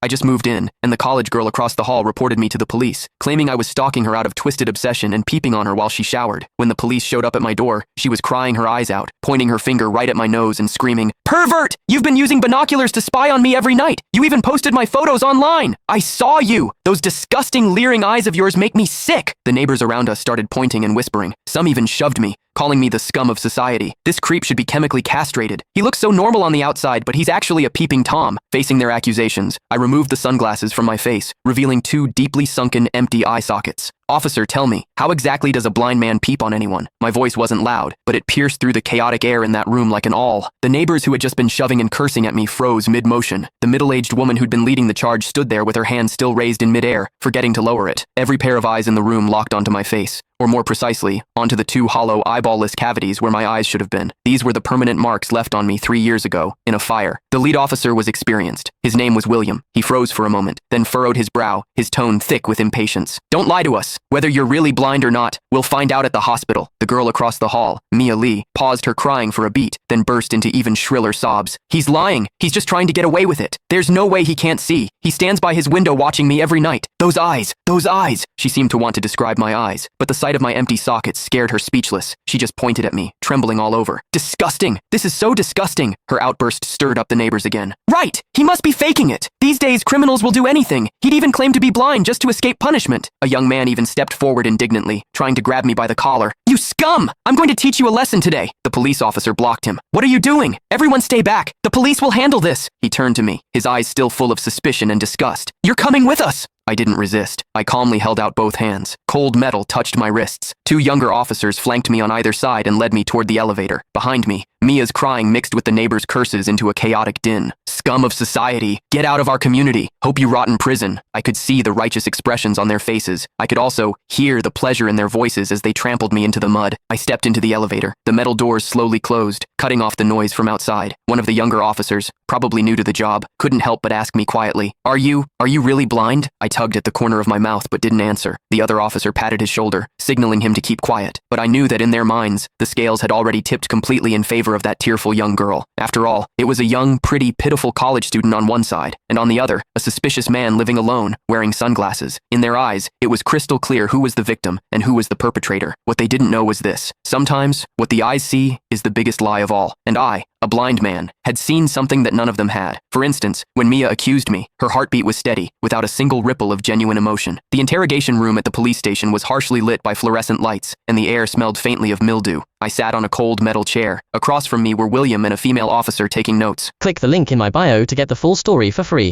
I just moved in, and the college girl across the hall reported me to the police, claiming I was stalking her out of twisted obsession and peeping on her while she showered. When the police showed up at my door, she was crying her eyes out, pointing her finger right at my nose and screaming, "Pervert! You've been using binoculars to spy on me every night! You even posted my photos online! I saw you! Those disgusting, leering eyes of yours make me sick!" The neighbors around us started pointing and whispering. Some even shoved me, calling me the scum of society. This creep should be chemically castrated. He looks so normal on the outside, but he's actually a peeping Tom. Facing their accusations, I removed the sunglasses from my face, revealing two deeply sunken, empty eye sockets. "Officer, tell me, how exactly does a blind man peep on anyone?" My voice wasn't loud, but it pierced through the chaotic air in that room like an awl. The neighbors who had just been shoving and cursing at me froze mid-motion. The middle-aged woman who'd been leading the charge stood there with her hand still raised in mid-air, forgetting to lower it. Every pair of eyes in the room locked onto my face, or more precisely, onto the two hollow, eyeball-less cavities where my eyes should have been. These were the permanent marks left on me 3 years ago, in a fire. The lead officer was experienced. His name was William. He froze for a moment, then furrowed his brow, his tone thick with impatience. "Don't lie to us. Whether you're really blind or not, we'll find out at the hospital." The girl across the hall, Mia Lee, paused her crying for a beat, then burst into even shriller sobs. "He's lying. He's just trying to get away with it. There's no way he can't see. He stands by his window watching me every night. Those eyes, those eyes." She seemed to want to describe my eyes, but the sight of my empty sockets scared her speechless. She just pointed at me, trembling all over. "Disgusting! This is so disgusting!" Her outburst stirred up the neighbors again. "Right! He must be faking it! These days, criminals will do anything. He'd even claim to be blind just to escape punishment." A young man even stepped forward indignantly, trying to grab me by the collar. "You scum! I'm going to teach you a lesson today." The police officer blocked him. "What are you doing? Everyone stay back! The police will handle this!" He turned to me, his eyes still full of suspicion and disgust. "You're coming with us!" I didn't resist. I calmly held out both hands. Cold metal touched my wrists. Two younger officers flanked me on either side and led me toward the elevator. Behind me, Mia's crying mixed with the neighbors' curses into a chaotic din. "Scum of society! Get out of our community! Hope you rot in prison!" I could see the righteous expressions on their faces. I could also hear the pleasure in their voices as they trampled me into the mud. I stepped into the elevator. The metal doors slowly closed, cutting off the noise from outside. One of the younger officers, probably new to the job, couldn't help but ask me quietly, Are you really blind?" I tugged at the corner of my mouth but didn't answer. The other officer patted his shoulder, signaling him to keep quiet. But I knew that in their minds, the scales had already tipped completely in favor of that tearful young girl. After all, it was a young, pretty, pitiful college student on one side, and on the other, a suspicious man living alone, wearing sunglasses. In their eyes, it was crystal clear who was the victim and who was the perpetrator. What they didn't know was this. Sometimes, what the eyes see is the biggest lie of all. And I, a blind man, had seen something that none of them had. For instance, when Mia accused me, her heartbeat was steady, without a single ripple of genuine emotion. The interrogation room at the police station was harshly lit by fluorescent lights, and the air smelled faintly of mildew. I sat on a cold metal chair. Across from me were William and a female officer taking notes. Click the link in my bio to get the full story for free.